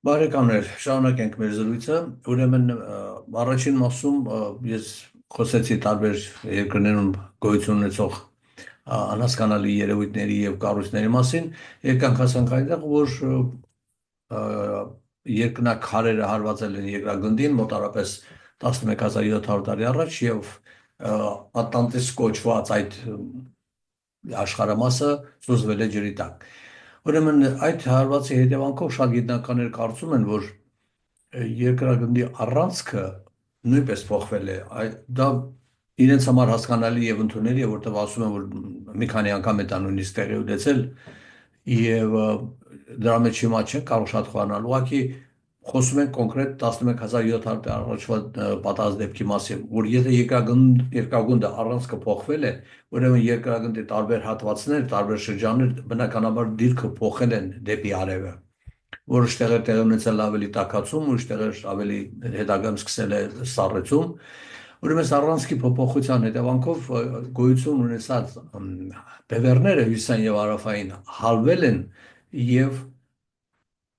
Բարեկամներ, շարունակենք մեր զրույցը։ Ուրեմն առաջին մասում ես խոսեցի տարբեր երկրներում գոյություն ունեցող անհասկանալի երևույթների եւ կառույցների մասին։ Եկանք հասանք այնտեղ, որ երկնակարերը հարվածել են երկրագնդին մոտարապես 11700 տարի առաջ եւ Ատլանտիս կոչված այդ աշխարհամասը սուզվել է ջրի տակ։ Ուրեմն այդ հարվածի հետևանքով շատ գիտնականներ կարծում են, որ երկրագնդի առանցքը նույնպես փոխվել է։ Դա իրենց համար հասկանալի եւ ընդունելի է, որտեղ ասում են, որ մի քանի անգամ է դա նույնիսկ տեղի ունեցել եւ դրա մեջ հիմա չեն կարող շատ խորանալ։ Ուղղակի խոսում ենք կոնկրետ 11700 առաջվա պատահած դեպքի մասին, որ եթե երկրագունդը առանցքը փոխվել է, ուրեմն երկրագնդի տարբեր հատվածներ, տարբեր շրջաններ բնականաբար դիրքը փոխել են դեպի արևը, որոշ տեղեր տեղի ունեցել ավելի տաքացում, ուրիշ տեղեր ավելի հետագայում սկսել է սառեցում։ Ուրեմն առանցքի փոփոխության հետևանքով գոյություն ունեցած բևեռները հյուսային եւ հարավային հալվել են եւ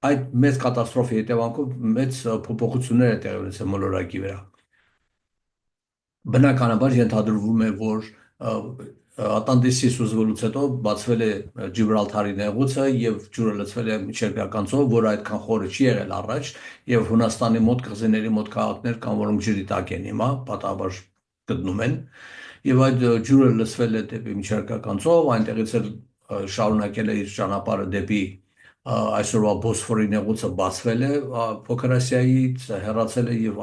այդ մեծ կատաստրոֆի հետևանքով մեծ փոփոխություններ է տեղի ունեցել մոլորակի վրա։ Բնականաբար ենթադրվում է, որ Ատլանտիսի սուզվելուց հետո բացվել է Ջիբրալթարի նեղուցը եւ ջուրը լցվել է միջերկրական ծով, որը այդքան խորը չի եղել առաջ, եւ Հունաստանի մոտ կղզիների մոտ քաղաքներ կան, որոնք ջրի տակ են հիմա, պատահաբար գտնում են, եւ այդ ջուրը լցվել է դեպի միջերկրական ծով, այնտեղից էլ շարունակել է իր ճանապարհը դեպի այսօրվա Բոսֆորի նեղուցը բացվել է Փոքր Ասիայից, հեռացել է եւ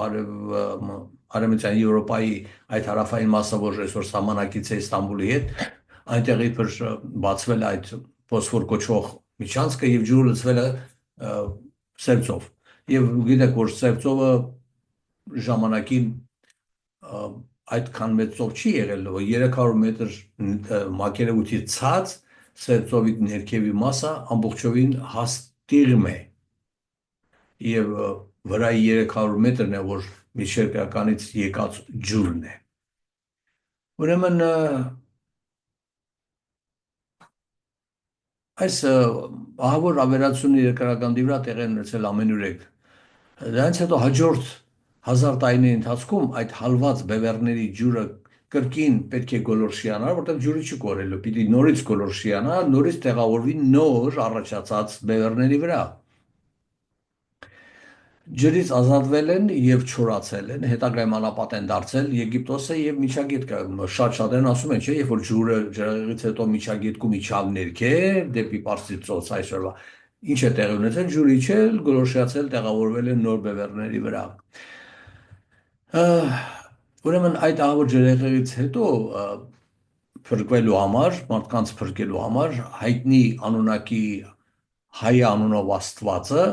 Արևմտյան Եվրոպայի այդ հարավային մասը, որ այսօր սահմանակից է Իստանբուլի հետ, այնտեղ իբր բացվել է այդ Բոսֆոր կոչվող միջանցքը եւ ջուրը լցվել է Սևծով։ Եվ գիտեք, որ Սևծովը ժամանակին այդքան մեծ ծով չի եղել, 300 մետր մակերևույթի ցած Սևծովի ներքևի մասը ամբողջովին հաստիղմ է եւ վրայի 300 մետրն է, որ միջերկրականից եկած ջուրն է։ Ուրեմն այս ահավոր ավերածությունը երկրագնդի վրա տեղի ունեցել ամենուրեք։ Դրանից հետո հաջորդ 1000 տարիների ընթացքում այդ հալված բևեռների ջուրը կրկին պետք է գոլորշիանար, որտեղ ջուրը չի կորելու, պիտի նորից գոլորշիանա, նորից տեղավորվի նոր առաջացած բևեռների վրա։ Ջրից ազատվել են եւ չորացել են, հետագայում անապատ են դարձել Եգիպտոսը եւ Միջագետքը։ Շատ-շատերն ասում են, չէ, երբ որ ջուրը ջրաղից հետո Միջագետքում իջավ ներքև դեպի Պարսից ծոց այսօրվա, ինչ է տեղի ունեցել, ջուրը իջել, գոլորշիացել, տեղավորվել են նոր բևեռների վրա։ Ուրեմն այդ ահավոր ջրեղեղից հետո փրկվելու համար, մարդկանց փրկելու համար հայտնի անունակի հայ անունով աստվածը,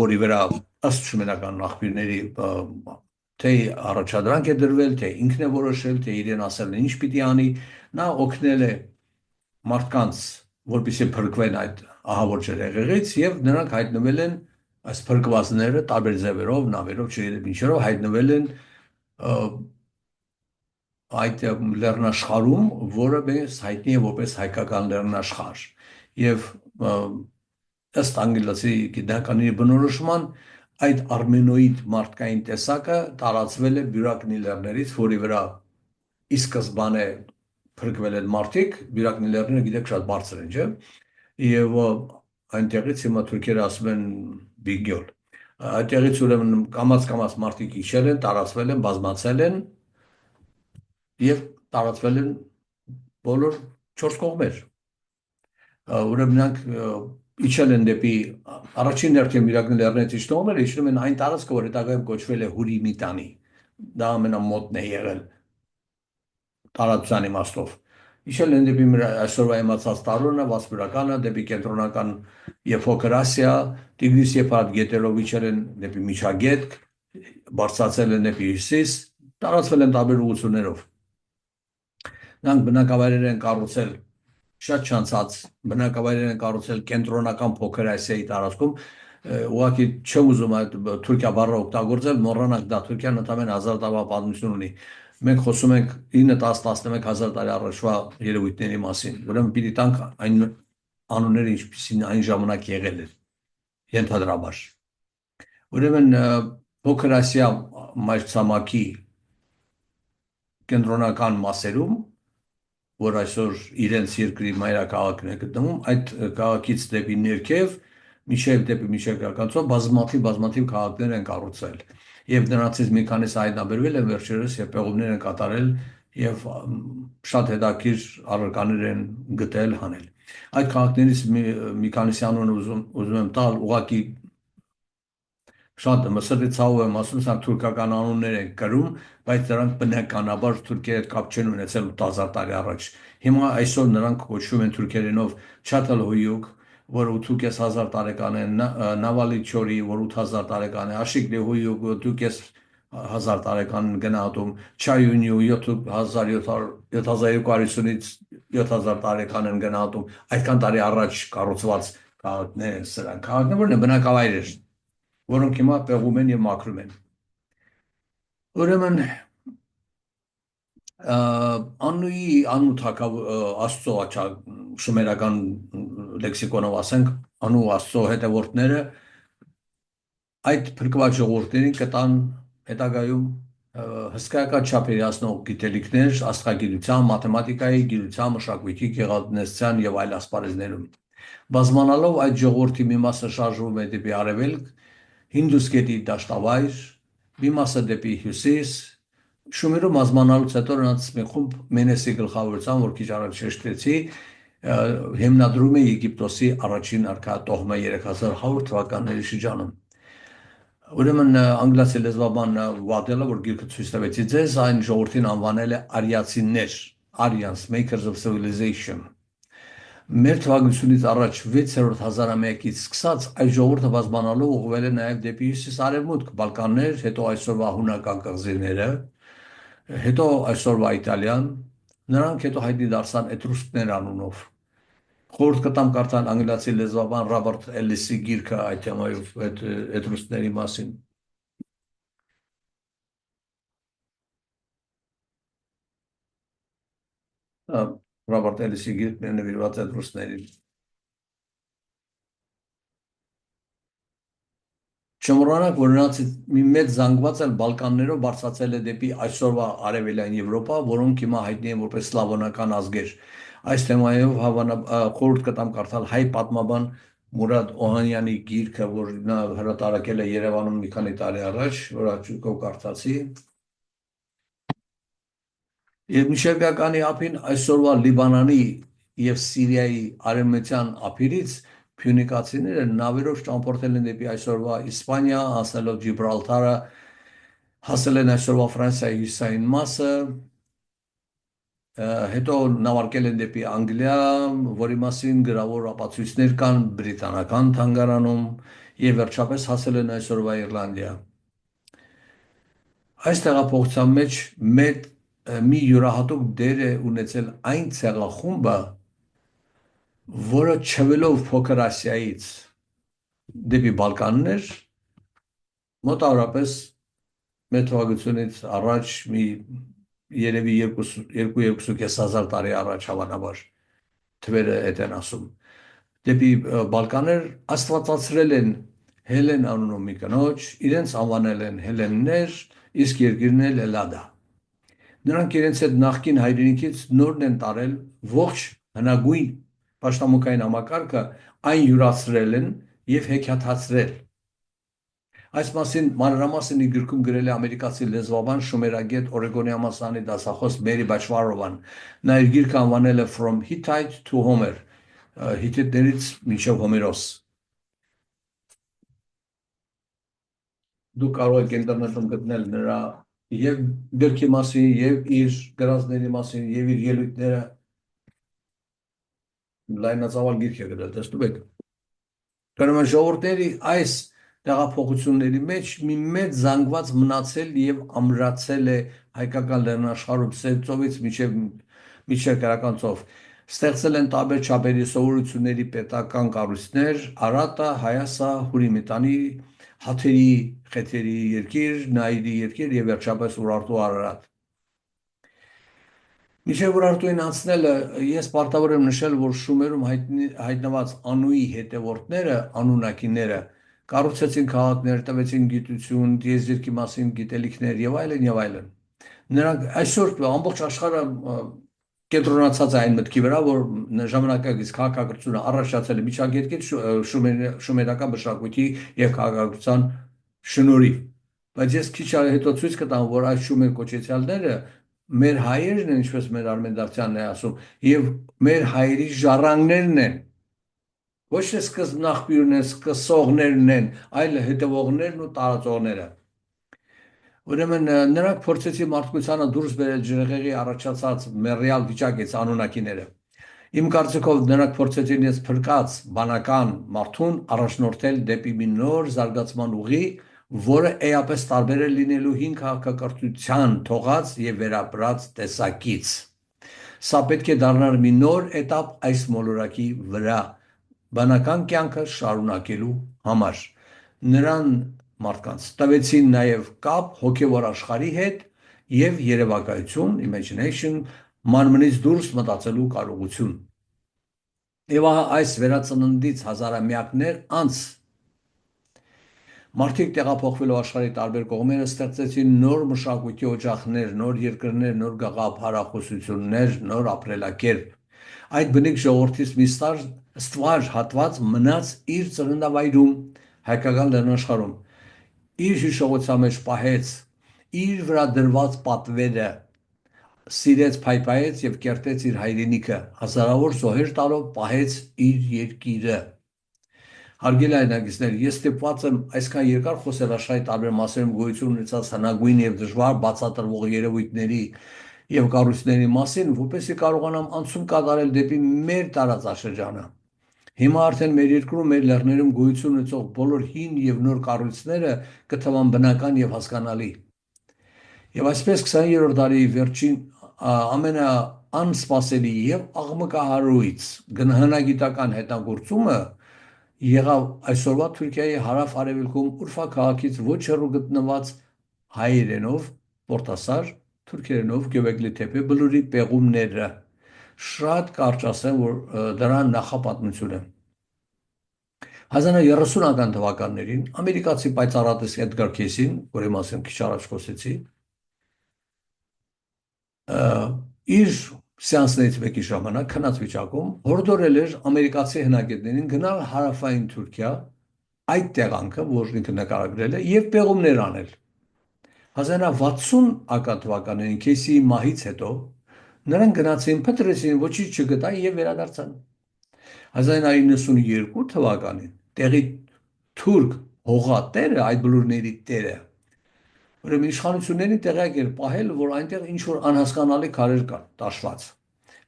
որի վրա ըստ շումերական աղբյուրների թե առաջադրանք է դրվել, թե ինքն է որոշել, թե իրեն ասել է ինչ պիտի անի, նա օգնել է մարդկանց, որպեսզի փրկվեն այդ ահավոր ջրեղեղից եւ նրանք հայտնվել են այս փրկվածները տարբեր ձևերով, նավերով, չգիտեմ ինչերով հայտնվել են այդ լեռնաշխարհում, որը մեզ հայտնի է որպես հայկական լեռնաշխարհ եւ ըստ անգլիացի գիտնականների բնորոշման այդ արմենոիդ մարդկային տեսակը տարածվել է Բյուրակնի լեռներից, որի վրա ի սկզբանե փրկվել են մարդիկ, Բյուրակնի լեռները գիտեք շատ բարձր են, չէ՞, եւ այնտեղից հիմա թուրքերը ասում են Բիգյոլ։ Այդտեղից ուրեմն կամաց մարդիկ իջել են, տարածվել են, բազմացել են եւ տարածվել են բոլոր 4 կողմեր։ Ուրեմն նրանք իջել են դեպի առաջին հերթին Բյուրակնի լեռներից իջնողները իջնում են այն տարածքը, որ հետագայում կոչվել է Հուրիմիտանի։ Դա ամենամոտն է եղել տարածության իմաստով։ Իջել են դեպի այսօրվա իմացած Տարոնը, Վասպուրականը, դեպի կենտրոնական եւ Փոքր Ասիա, Տիգրիս Եփրատ գետերով իջել են դեպի Միջագետք, բարձրացել են դեպի Հյուսիս, տարածվել են տարբեր ուղություններով։ Նրանք բնակավայրեր են կառուցել շատ չանցած բնակավայրեր են կառուցել կենտրոնական Փոքր Ասիայի տարածքում, ուղղակի չեմ ուզում այդ Թուրքիա բառը օգտագործել, մոռանանք դա, Թուրքիան ընդամենը 1000 տարվա պատմություն ունի։ Մենք խոսում ենք 9-10-11 հազար տարի առաջվա երևույթների մասին, ուրեմն պիտի տանք այն անունները, ինչպիսին այն ժամանակ եղել էր։ ենթադրաբար։ Ուրեմն փոքր Ասիա մայրցամաքի կենտրոնական մասերում, որ այսօր իրենց երկրի մայրաքաղաքն է գտնվում, այդ քաղաքից դեպի ներքև, մինչև գրականցով բազմաթիվ քաղաքներ են կառուցվել։ Եվ նրանցից մի քանիսը հայտնաբերվել են վերջերս եւ պեղումներ են կատարել եւ շատ հետաքրքիր առարկաներ են գտել հանել։ Այդ քաղաքներից մի քանիսի անունը ուզում եմ տալ, ուղղակի շատ մսրտի ցավ եմ ասում, սա թուրքական անուններ են կրում, բայց դրանք բնականաբար Թուրքիայի հետ կապ չեն ունեցել 8000 տարի առաջ։ Հիմա այսօր նրանք կոչվում են թուրքերենով Չաթալհույուկ, որ 8.500 տարեկան է, Նավալիչորի, որ 8000 տարեկան է, Աշիկլի Հույուկ, 8.500 տարեկան գնահատում, Չայունյու 7250-ից 7000 տարեկան են գնահատում, այդքան տարի առաջ կառուցված քաղաքներ են սրանք։ Քաղաքները բնակավայրեր, որոնք հիմա պեղում են եւ մաքրում են։ Ուրեմն Անուի անու թակավ Աստծո շումերական լեքսիկոնով ասենք, անու Աստծո հետևորդները այդ փրկված ժողովուրդներին կտան հետագայում հսկայական չափերի հասնող գիտելիքներ աստղագիտության, մաթեմատիկայի, գիտության, մշակույթի, գեղարվեստության եւ այլ ասպարեզներում։ Բազմանալով այդ ժողովրդի մի մասը շարժվում է դեպի արևելք, Հինդուս գետի դաշտավայր, մի մասը դեպի հյուսիս, Շումերում բազմանալուց հետո նրանց մի խումբ Մենեսի գլխավորությամբ, որ քիչ առաջ շեշտեցի, հիմնադրում է Եգիպտոսի առաջին արքա Տոհմա 3100 թվականների շրջանում։ Ուրեմն անգլիացի լեզվաբան Վադելը, որ գիրքը ցույց տվեցի ձեզ, այն ժողովրդին անվանել է արիացիներ, Aryans, Makers of Civilization։ Մեր թվականությունից առաջ 6-րդ հազարամյակից սկսած այս ժողովուրդը բազմանալով ուղղվել է նաև դեպի հյուսիս-արևմուտք, Բալկաններ, հետո այսօրվա հունական կղզիները, հետո այսօրվա Իտալիան, նրանք հետո հայտնի դարձան էտրուսկներ անունով։ Խորհուրդ կտամ կարդալ անգլիացի լեզվաբան Ռոբերտ Էլիսի գիրքը այդ թեմայով, այդ էտրուսկների մասին։ Ռոբերտ Էլիսի գիրքն է նվիրված էտրուսկներին։ Չմոռանանք, որ նրանցից մի մեծ զանգված էլ Բալկաններով բարձրացել է դեպի այսօրվա արևելյան Եվրոպա, որոնք հիմա հայտնի են որպես սլավոնական ազգեր։ Այս թեմայով խորհուրդ կտամ կարդալ հայ պատմաբան Մուրադ Օհանյանի գիրքը, որ նա հրատարակել է Երևանում մի քանի տարի առաջ, որ աչքով կարդացի։ Եվ միջերկրականի ափին այսօրվա Լիբանանի եւ Սիրիայի արևմտյան ափերից Փյունիկացիները նավերով ճամփորդել են դեպի այսօրվա Իսպանիա, հասնելով Ջիբրալթարը, հասել են այսօրվա Ֆրանսիայի հյուսիսային մասը, հետո նավարկել են դեպի Անգլիա, որի մասին գրավոր ապացույցներ կան բրիտանական թանգարանում եւ վերջապես հասել են այսօրվա Իռլանդիա։ Այս տեղափոխության մեջ մի յուրահատուկ դեր է ունեցել այն ցեղախումբը, որը չվելով Փոքր Ասիայից դեպի Բալկաններ, մոտավորապես մեր թվականությունից առաջ մի երևի 2-2.500 տարի առաջ հավանաբար թվերը այդ են ասում, դեպի Բալկաններ աստվածացրել են Հելեն անունով մի կնոջ, իրենց անվանել են հելեններ, իսկ երկիրն էլ Էլադա։ Նրանք իրենց այդ նախկին հայրենիքից նորն են տարել ողջ հնագույն պաշտամունքային համակարգը, այն յուրացրել են եւ հեքիաթացրել։ Այս մասին մանրամասն իր գրքում գրել է ամերիկացի լեզվաբան շումերագետ Օրեգոնի համալսարանի դասախոս Մերի Բաչվարովան։ Նա իր գիրքը անվանել է From Hittite to Homer, հիթիտներից մինչև Հոմերոս։ Դուք կարող եք ինտերնետում գտնել նրա եւ գրքի մասին, եւ իր գրածների մասին, եւ իր ելույթները լայնածավալ գիրք է գրել, տեսնում եք։ Ուրեմն ժողովուրդների այս տեղափոխությունների մեջ մի մեծ զանգված մնացել եւ ամրացել է հայկական լեռնաշխարհում Սերծովից միջև Կարականցով։ Ստեղծել են տարբեր չափերի սովորությունների պետական կառույցներ, Արատը, Հայասը, Հուրիմիտանի, Հաթերի, Խեթերի երկիր, Նայիրի երկիր եւ վերջապես Ուրարտու Արարատ։ Մինչև Ուրարտուին անցնելը ես պարտավոր եմ նշել, որ Շումերում հայտնված Անուի հետևորդները, անունակիները կառուցեցին քաղաքներ, տվեցին գիտություն, դիեզերքի մասին գիտելիքներ եւ այլն եւ այլն։ Նրանք այսօր ամբողջ աշխարհը կենտրոնացած է այն մտքի վրա, որ ժամանակակից քաղաքակրթությունը առաջացել է միջագետքից շումերական մշակույթի եւ քաղաքակրթության շնորհիվ։ Բայց ես քիչ հետո ցույց կտամ, որ այս շումեր կոչեցյալները մեր հայերն են, ինչպես մեր Արմեն է ասում, եւ մեր հայերի ժառանգներն են։ Ոչ թե սկզբնաղբյուրն են, սկսողներն են, այլ հետևողներն ու տարածողները։ Ուրեմն նրանք փորձեցին մարդկությանը դուրս բերել ջրեղեղի առաջացած մեռյալ վիճակից անունակիները։ Իմ կարծիքով նրանք փորձեցին ես փրկած բանական մարդուն առաջնորդել դեպի մի նոր զարգացման ուղի, որը էապես տարբեր է լինելու հին քաղաքակրթության թողած եւ վերապրած տեսակից։ Սա պետք է դառնար մի նոր этап այս մոլորակի վրա բանական կյանքը շարունակելու համար։ Նրան մարդկանց տվեցին նաև կապ հոգևոր աշխարհի հետ եւ երևակայություն, imagination, մարմնից դուրս մտածելու կարողություն։ Եվ այս վերածննդից հազարամյակներ անց մարդիկ տեղափոխվելով աշխարհի տարբեր կողմերը ստեղծեցին նոր մշակույթի օջախներ, նոր երկրներ, նոր գաղափարախոսություններ, նոր ապրելակերպ։ Այդ բնիկ ժողովրդից մի ստվար հատված մնաց իր ծննդավայրում, հայկական լեռնաշխարհում։ Իր հիշողության մեջ պահեց իր վրա դրված պատվերը, սիրեց, փայփայեց եւ կերտեց իր հայրենիքը, հազարավոր զոհեր տալով պահեց իր երկիրը։ Հարգելի այնակիցներ, ես ստիպված եմ այսքան երկար խոսել աշխարհի տարբեր մասերում գոյություն ունեցած հնագույն եւ դժվար բացատրվող երևույթների եւ կառույցների մասին, որպեսզի կարողանամ անցում կատարել դեպի մեր տարածաշրջանը։ Հիմա արդեն մեր երկրում, մեր լեռներում գոյություն ունեցող բոլոր հին եւ նոր կառույցները կթվան բնական եւ հասկանալի։ Եվ այսպես 20-րդ դարի վերջին ամենաանսպասելի եւ աղմկահարույց գնահանագիտական հետագործումը եղավ այսօրվա Թուրքիայի հարավ-արևելքում Ուրֆա քաղաքից ոչ հեռու գտնված հայերենով Պորտասար, թուրքերենով Գյոբեկլի թեփե բլուրի պեղումները։ Շատ կարճ ասեմ, որ դրա նախապատմությունը 1930-ական թվականներին ամերիկացի պայծառատես Էդգար Քեյսին, որի մասին քիչ առաջ խոսեցի, իր սեանսներից մեկի ժամանակ քնած վիճակում հորդորել էր ամերիկացի հնագետներին գնալ հարավային Թուրքիա, այդ տեղանքը, որ ինքը նկարագրել է, եւ պեղումներ անել։ 1960 թվականներին Քեյսիի մահից հետո նրանք գնացին, փնտրեցին, ոչինչ չգտան եւ վերադարձան։ 1992 թվականին տեղի թուրք հողատերը, այդ բլուրների տերը, ուրեմն իշխանությունների տեղյակ էր պահել, որ այնտեղ ինչ որ անհասկանալի քարեր կան տաշված։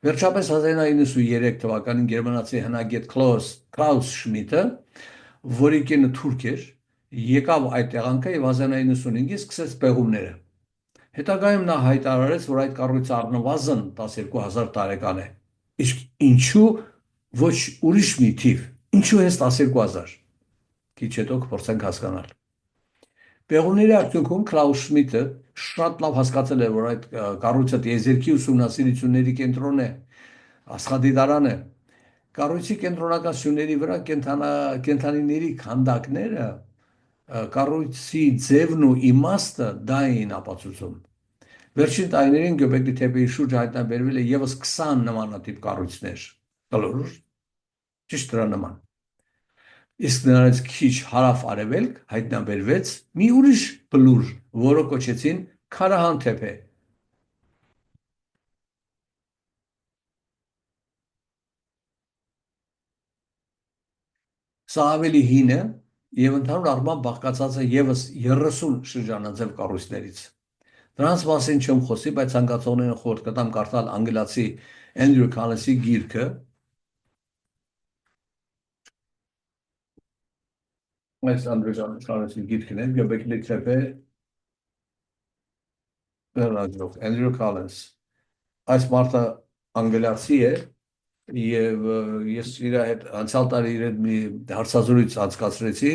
Վերջապես 1993 թվականին գերմանացի հնագետ Klaus Schmidt-ը, որի կինը թուրք էր, եկավ այդ տեղանքը եւ 1995-ին սկսեց պեղումները։ Հետագայում նա հայտարարեց, որ այդ կառույցը առնվազն 12000 տարեկան է։ Իսկ ինչու ոչ ուրիշ մի թիվ։ Ինչու հենց 12000։ Քիչ հետո կփորձենք հասկանալ։ Պեղումների արդյունքում Klaus Schmidt-ը շատ լավ հասկացել է, որ այդ կառույցը տիեզերքի ուսումնասիրությունների կենտրոն է, աստղադիտարան է։ Կառույցի կենտրոնական սյուների վրա կենդանիների քանդակները, կառույցի ձևն ու իմաստը դա էին ապացուցում։ Վերջին տարիներին Գյոբեկլի թեփեի շուրջ հայտնաբերվել է եւս 20 նմանատիպ կառույցներ։ Կլոր, ճիշտ դրա նման։ Իսկ նրանց քիչ հարավ-արևելք հայտնաբերվեց մի ուրիշ բլուր, որը կոչեցին Քարահան թեփե։ Սա ավելի հին է եւ ընդհանուր առմամբ բաղկացած է եւս 30 շրջանաձև կառույցներից։ Դրանց մասին չեմ խոսի, բայց ցանկացողներին խորհուրդ կտամ կարդալ անգլիացի Andrew Collins-ի գիրքը։ Այս Andrew Collins-ի գիրքն է, Գյոբեկլի թեփե, Andrew Collins։ Այս մարդը անգլիացի է եւ ես իր հետ անցյալ տարի իր հետ մի հարցազրույց անցկացրեցի։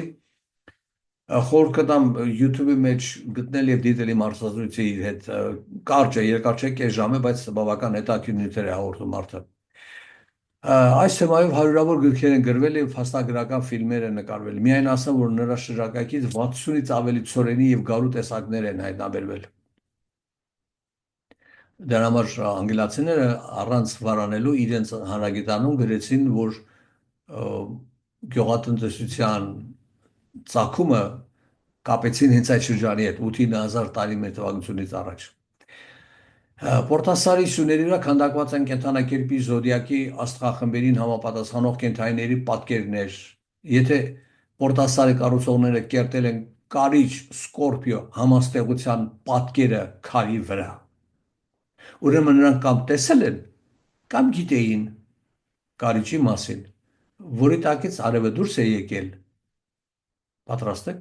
Խորհուրդ կտամ YouTube-ի մեջ գտնել եւ դիտել իմ հարցազրույցը իր հետ։ Կարճ է, երկար չէ, կես ժամ է, բայց բավական հետաքրքիր նյութեր է հաղորդում մարդը։ Այս թեմայով հարյուրավոր գրքեր են գրվել եւ փաստագրական ֆիլմեր են նկարվել։ Միայն ասեմ, որ նրա շրջակայքից 60-ից ավելի ցորենի եւ գարու տեսակներ են հայտնաբերվել։ Դրա համար անգլիացիները առանց վարանելու իրենց հանրագիտանում գրեցին, որ գյուղատնտեսության ծագումը կապեցին հենց այդ շրջանի հետ 8-9 հազար տարի մեր թվականությունից առաջ։ Պորտասարի սյուների վրա քանդակված են կենդանակերպի զոդիակի աստղախմբերին համապատասխանող կենդանիների պատկերներ։ Եթե Պորտասարի կառուցողները կերտել են կարիճ Սկորպիո համաստեղության պատկերը քարի վրա, ուրեմն նրանք կամ տեսել են, կամ գիտեին կարիճի մասին, որի տակից արևը դուրս է եկել, պատրաստ եք,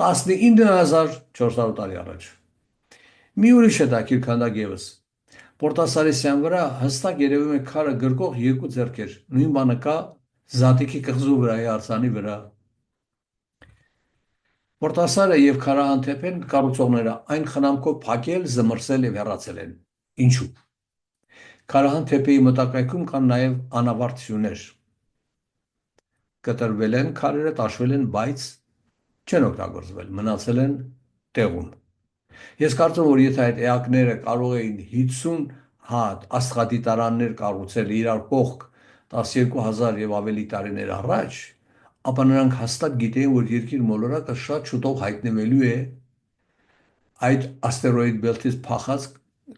19,400 տարի առաջ։ Մի ուրիշ հետաքրքիր քանդակ ևս։ Պորտասարիսյան վրա հստակ երևում է քարը գրկող երկու ձեռքեր։ Նույն բանը կա Զատիկի կղզու վրայի արձանի վրա։ Պորտասարը եւ քարահանթեփեն կառուցողները այն խնամքով փակել, զմռսել եւ հեռացել են։ Ինչու՞։ Քարահանթեփեի մոտակայքում կան նաեւ անավարտ կտրվել են քարերը, տաշվել են, բայց չեն օգտագործվել, մնացել են տեղում։ Ես կարծում որ եթե այդ էակները կարող էին 50 հատ աստղադիտարաններ կառուցել իրար կողք 12,000 եւ ավելի տարիներ առաջ, ապա նրանք հաստատ գիտեին, որ երկիր մոլորակը շատ շուտով հայտնվելու է այդ աստերոիդ բելթից փախած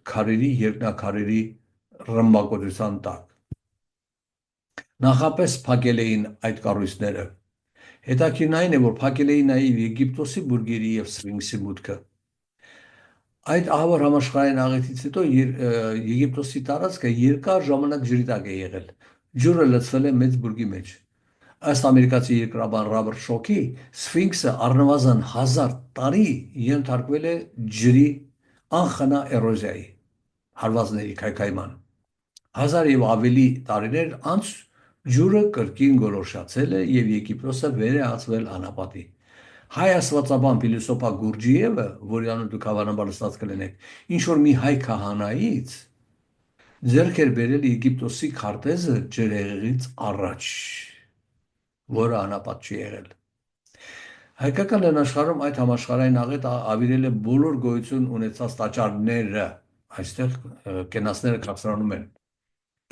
քարերի երկնաքարերի ռմբակոծության տակ։ Նախապես փակել էին այդ կառույցները։ Հետաքրքիրն այն է, որ փակել էին նաև Եգիպտոսի բուրգերի եւ Սֆինքսի մուտքը։ Այդ ահավոր համաշխարհային աղետից հետո Եգիպտոսի տարածքը երկար ժամանակ ջրի տակ է եղել։ Ջուրը լցվել է մեծ բուրգի մեջ։ Ըստ ամերիկացի երկրաբան Ռոբերտ Շոքի, Սֆինքսը առնվազն 1000 տարի ենթարկվել է ջրի անխնա էրոզիայի, հարվածների քայքայման։ 1000 եւ ավելի տարիներ անց ջուրը կրկին գոլորշացել է եւ Եգիպտոսը վերահացվել անապատի։ Հայ աստվածաբան փիլիսոփա Գուրջիևը, որի անունը դուք հավանաբար լսած կլինեք, ինչ որ մի հայ քահանայից ձեռք էր բերել Եգիպտոսի քարտեզը ջրհեղեղից առաջ, որը անապատ չի եղել։ Հայկական լեռնաշխարհում այդ համաշխարհային աղետը ավիրել է բոլոր գոյություն ունեցած տաճարները, այստեղ կենացները կացրանում են։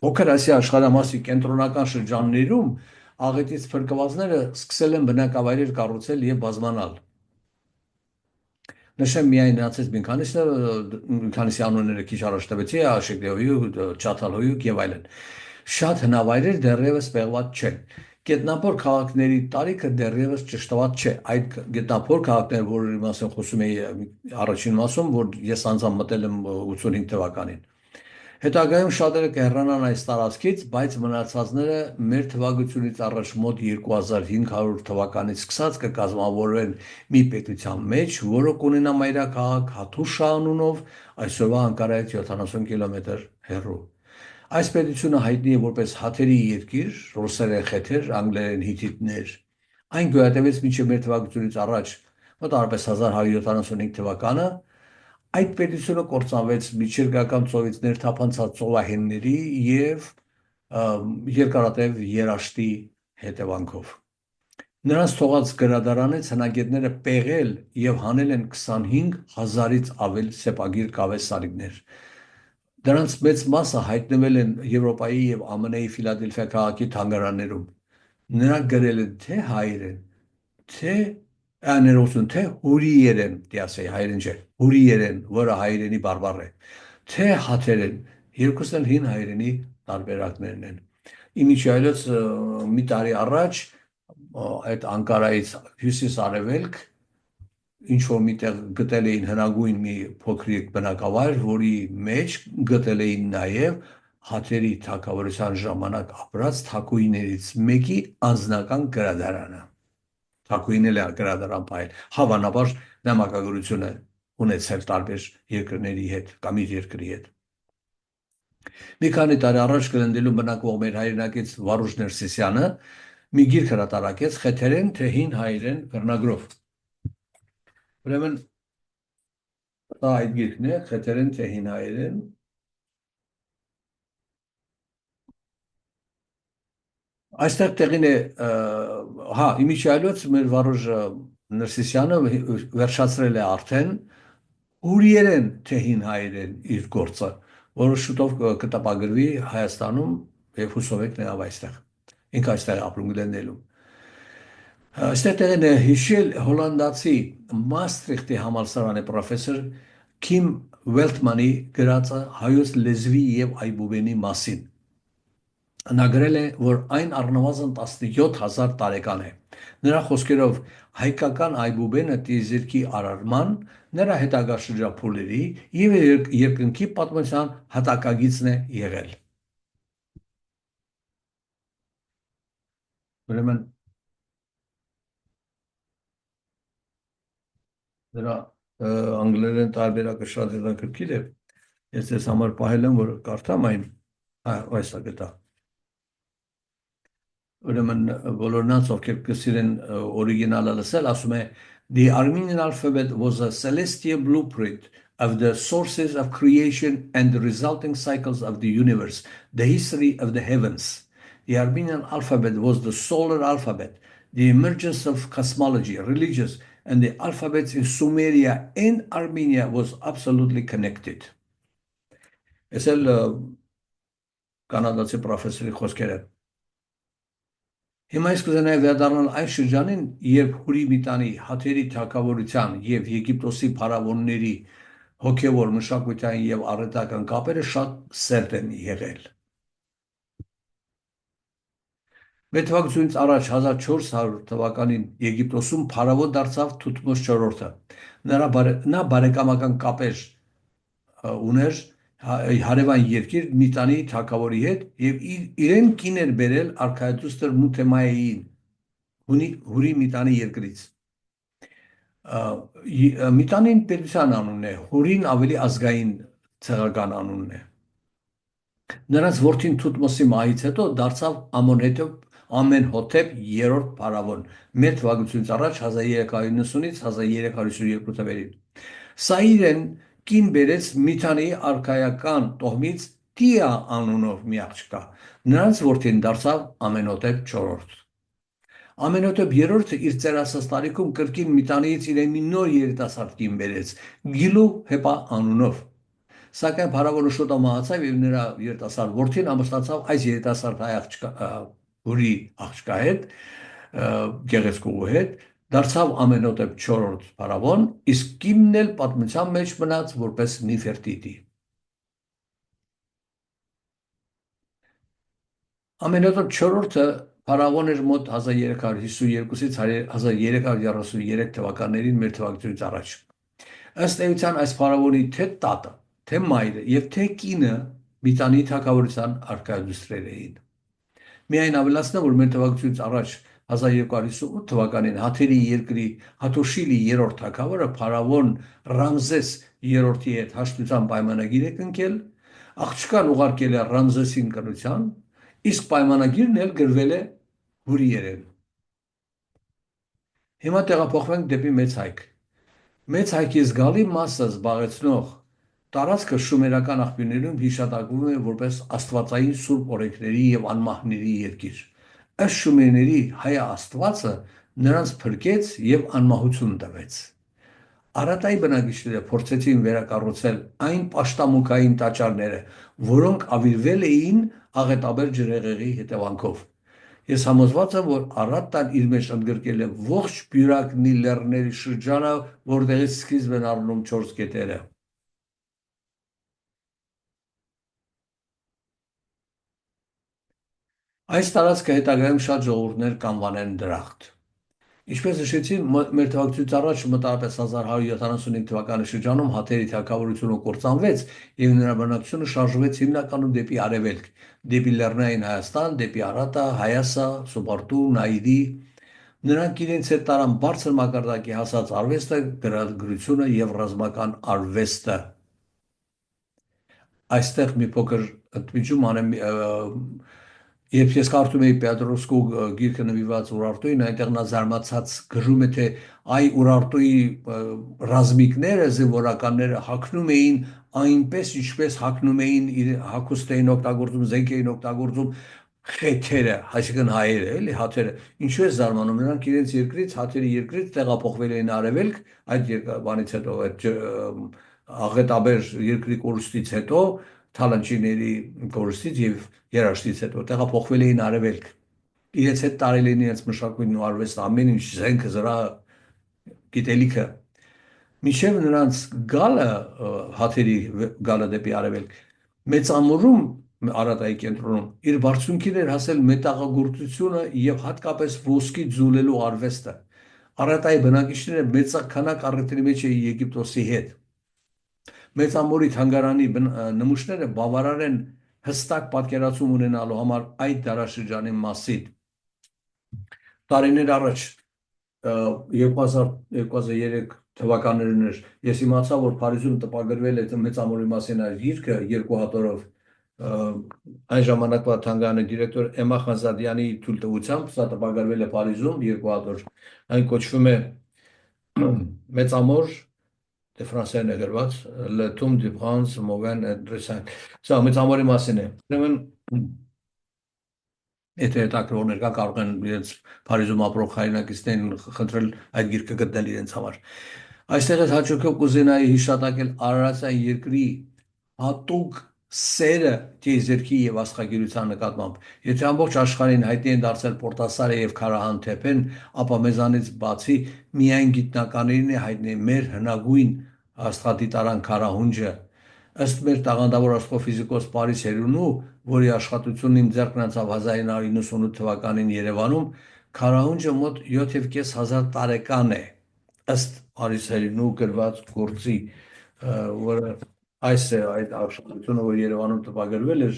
Փոքր Ասիա աշխարհամասի կենտրոնական շրջաններում աղետից փրկվածները սկսել են բնակավայրեր կառուցել եւ բազմանալ։ Նշեմ միայն նրանցից մի քանիսի անունները քիչ առաջ տվեցի, Աշեկլեոյու, Չաթալհոյու եւ այլն։ Շատ հնավայրեր դեռևս պեղված չեն։ Գետնափոր քաղաքների տարիքը դեռևս ճշտված չէ։ Այդ գետնափոր քաղաքները, որի մասին խոսում էի առաջին մասում, որ ես անձամբ մտել եմ 85 թվականին։ Հետագայում շատերը կհեռանան այս տարածքից, բայց մնացածները մեր թվականությունից առաջ մոտ 2500 թվականից սկսած կկազմավորվեն մի պետության մեջ, որը կունենա մայրաքաղաք Հաթուշա անունով, այսօրվա Անկարայից 70 կիլոմետր հեռու։ Այս պետությունը հայտնի է որպես Հաթերի երկիր, ռուսերեն խեթեր, անգլերեն հիթիթներ։ Այն գոյատևեց մինչև մեր թվականությունից առաջ, մոտավորապես 1175 թվականը։ Այդ պետությունը կործանվեց միջերկրական ծովից ներթափանցած ծովահենների եւ երկարատև երաշտի հետևանքով։ Նրանց թողած գրադարանից հնագետները պեղել եւ հանել են 25,000-ից ավել սեպագիր կավե սարիկներ։ Դրանց մեծ մասը հայտնվել են Եվրոպայի եւ ԱՄՆ-ի Ֆիլադելֆիա քաղաքի թանգարաններում։ Նրանք գրել են թե հայերեն, թե ներողություն, թե հուրիերեն, դիասեի հայերեն չէ, հուրիերեն, որը հայերենի բարբառ է, թե հաթերեն, երկուսն էլ հին հայերենի տարբերակներն են։ Իմիջի այլոց մի տարի առաջ այդ Անկարայից հյուսիս-արևելք ինչ որ միտեղ գտել էին հնագույն մի փոքրիկ բնակավայր, որի մեջ գտել էին նաև հաթերի թագավորության ժամանակ ապրած թագուհիներից մեկի անձնական գրադարանը։ Թագուհին էլ է գրադարան պահել, հավանաբար նամակագրություն է ունեցել տարբեր երկրների հետ կամ իր երկրի հետ։ Մի քանի տարի առաջ Գլենդելում բնակվող մեր հայրենակից Վարուժ Ներսիսյանը մի գիրք հրատարակեց խեթերեն թե հին հայերեն վերնագրով։ Ուրեմն դա այդ գիրքն է, խեթերեն թե հին հայերեն։ Այստեղ տեղին է, հա, իմիջիայլոց մեր վարոժ Ներսիսյանը վերջացրել է արդեն հուրիերեն թե հին հայերեն իր գործը, որը շուտով կտապագրվի Հայաստանում եւ հուսով եք նրան այստեղ։ Ինքը այստեղ է ապրում գտնելու։ Այստեղ տեղին է հիշել հոլանդացի Մաստրիխտի համալսարանի պրոֆեսոր Քիմ Վելթմանի գրածը հայոց լեզվի եւ այբուբենի մասին։ Նա գրել է, որ այն առնվազն 17,000 տարեկան է։ Նրա խոսքերով հայկական այբուբենը տիեզերքի արարման, նրա հետագա շրջափուլերի եւ երկնքի պատմության հատակագիծն է եղել։ Ուրեմն նրա անգլերեն տարբերակը շատ հետաքրքիր է։ Ես ես համար պահել եմ, որ կարդամ այն, այս է գտա։ Ուրեմն բոլորնաց ովքեր կսիրեն օրիգինալը լսել, ասում է The Armenian alphabet was a celestial blueprint of the sources of creation and the resulting cycles of the universe, the history of the heavens. The Armenian alphabet was the solar alphabet, the emergence of cosmology, religious, and the alphabets in Sumeria and Armenia was absolutely connected. Ես էլ կանադացի պրոֆեսորի խոսքերը Հիմա ես կուզենայի վերադառնալ այն շրջանին, երբ Հուրի Միտանի հաթերի թագավորության եւ Եգիպտոսի փարավոնների հոգեվոր մշակութային եւ առետական կապերը շատ սերտ են եղել։ Մեր թվակությունից առաջ 1400 թվականին Եգիպտոսում փարավոն դարձավ Թութմոս IV-ը։ Նա բարեկամական կապեր ուներ հարևան երկիր Միտանի թագավորի հետ եւ իրեն կին էր բերել արքայադուստր Մութեմայեին Հուրի Միտանի երկրից։ Միտանին պետության անունն է, Հուրին ավելի ազգային ցեղական անունն է։ Նրանց որդին Թութմոսի մահից հետո դարձավ Ամենհոթեփ III փարավոն, մեր թվակությունից առաջ 1390-ից 1352 թվերին։ Սա իրեն կին բերեց Միթանի արքայական տոհմից Տիա անունով մի աղջկա։ Նրանց որդին դարձավ Ամենհոթեփ IV։ Ամենհոթեփ III-ը իր ծերասած տարիքում կրկին Միտանիից իրեն մի նոր երիտասարդ կին բերեց Գիլու Հեպա անունով։ Սակայն փարավոնը շուտով մահացավ եւ նրա երիտասարդ որդին ամուսնացավ այս երիտասարդ հայ հուրի աղջկա հետ, գեղեցկուհու հետ, դարձավ Ամենհոթեփ IV փարավոն, իսկ կինն էլ պատմության մեջ մնաց որպես Նիֆերտիտի։ Ամենհոթեփ IV-ը փարավոն էր մոտ 1352-ից 1333 թվականներին մեր թվակությունից առաջ։ Ըստ էության այս փարավոնի թե տատը, թե մայրը եւ թե կինը Միտանի թագավորության արքայադուստրեր էին։ Միայն ավելացնեմ, որ մեր թվակությունից առաջ 1258 թվականին հաթերի երկրի Հաթոշիլի երրորդ թագավորը փարավոն Ռամզես III-ի հետ հաշտության պայմանագիր է կնքել, աղջկան ուղարկել է Ռամզեսին կրթության, իսկ պայմանագիրն էլ գրվել է հուրիերեն։ Հիմա տեղափոխվենք դեպի Մեծ Հայք։ Մեծ Հայքի զգալի մասը զբաղեցնող տարածքը շումերական աղբյուրներում հիշատակվում է որպես աստվածային սուրբ օրենքների եւ անմահների երկիր։ Ըստ շումերների հայ աստվածը նրանց փրկեց եւ անմահություն տվեց։ Արատայի բնակիչները փորձեցին վերակառուցել այն պաշտամունքային տաճարները, որոնք ավիրվել էին աղետաբեր ջրհեղեղի հետևանքով։ Ես համոզված եմ, որ Արատան իր մեջ ընդգրկել է ողջ Բյուրակնի լեռների շրջանը, որտեղից սկիզբ են առնում 4 գետերը։ Այս տարածքը հետագայում շատ ժողովուրդներ կանվանեն դրախտ։ Ինչպես նշեցի, մեր թվակությունից առաջ մոտավորապես 1175 թվականի շրջանում հաթերի թագավորությունը կործանվեց եւ նրա բնակչությունը շարժվեց հիմնականում դեպի արևելք, դեպի Լեռնային Հայաստան, դեպի Արատա, Հայասա, Սուբարտու, Նայիրի։ Նրանք իրենց հետ տարան բարձր մակարդակի հասած արվեստը, գրագրությունը եւ ռազմական արվեստը։ Այստեղ մի փոքր ընդմիջում անեմ, երբ ես կարդում էի Պետրոսկու գիրքը նվիրված Ուրարտուին, այնտեղ նա զարմացած գրում է, թե այ Ուրարտուի ռազմիկները, զինվորականները հագնում էին այնպես, ինչպես հագնում էին հագուստ էին օգտագործում, զենք էին օգտագործում, խեթերը, այսինքն հայերը, էլի հաթերը, ինչու է զարմանում, նրանք իրենց երկրից, հաթերի երկրից տեղափոխվել էին արևելք, այդ բանից հետո, այդ աղետաբեր երկրի կորուստից հետո, թալանչիների կորուստից եւ երաշտից հետո տեղափոխվել էին արևելք։ Իրենց հետ տարել էին իրենց մշակույթն ու արվեստը, ամեն ինչ, զենքը, զրահը, գիտելիքը։ Մինչև նրանց գալը, հաթերի գալը դեպի արևելք, մեծամորում Արատայի կենտրոնում իր բարձունքին էր հասել մետաղագործությունը եւ հատկապես ոսկի ձուլելու արվեստը։ Արատայի բնակիչները մեծաքանակ առևտրի մեջ էին Եգիպտոսի հետ։ Մեծամորի թանգարանի նմուշները բավարար են հստակ պատկերացում ունենալու համար այդ դարաշրջանի մասին։ Տարիներ առաջ 2000-2003 թվականներն էր, ես իմացա, որ Փարիզում տպագրվել է մեծամորի մասին այդ գիրքը երկու հատորով, այն ժամանակվա թանգարանի դիրեկտոր Էմմա Խանզադյանի թույլտվությամբ սա տպագրվել է Փարիզում երկու հատոր, այն կոչվում է Մեծամոր, դե ֆրանսերեն է գրված, Le Tombe du Prince Mauvais Dressin, սա մեծամորի մասին է։ Ուրեմն եթե հետաքրքրողներ կա, կարող են իրենց Փարիզում ապրող հայրենակիցներին խնդրել այդ գիրքը գտնել իրենց համար։ Այստեղ ես հաճույքով կուզենայի հիշատակել Արարատյան երկրի հատուկ սերը տիեզերքի եւ աստղագիտության նկատմամբ։ Եթե ամբողջ աշխարհին հայտնի են դարձել Պորտասարը եւ Քարահան թեփեն, ապա մեզանից բացի միայն գիտնականներին է հայտնի մեր հնագույն աստղադիտարան Քարահունջը։ Ըստ մեր տաղանդավոր աստղոֆիզիկոս Պարիս Հերունու, որի աշխատությունն իմ ձեռքն անցավ 1998 թվականին Երևանում, Քարահունջը մոտ 7.500 տարեկան է։ Ըստ Պարիս Հերունու գրված գործի, որը այս է այդ աշխատությունը, որ Երևանում տպագրվել էր,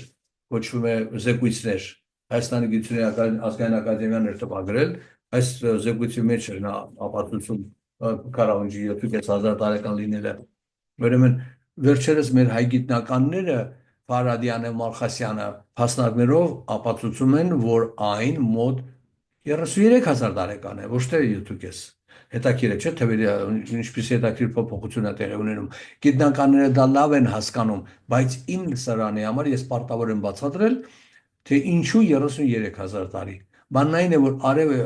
կոչվում է Զեկույցներ։ Հայաստանի Գիտությունների ազգային ակադեմիան էր տպագրել, այս զեկույցի մեջ էր նա ապացուցում Քարահունջի 7.500 տարեկան լինելը։ Ուրեմն վերջերս մեր հայ գիտնականները Ֆարադյանը, Մալխասյանը փաստարկներով ապացուցում են, որ այն մոտ 33.000 տարեկան է, ոչ թե 7.5։ Հետաքրքիր է, չէ՞, թվերի ինչպիսի հետաքրքիր փոփոխություն է տեղի ունենում։ Գիտնականները դա լավ են հասկանում, բայց իմ սրանի համար ես պարտավոր եմ բացատրել, թե ինչու 33.000 տարի։ Բանն այն է, որ արևը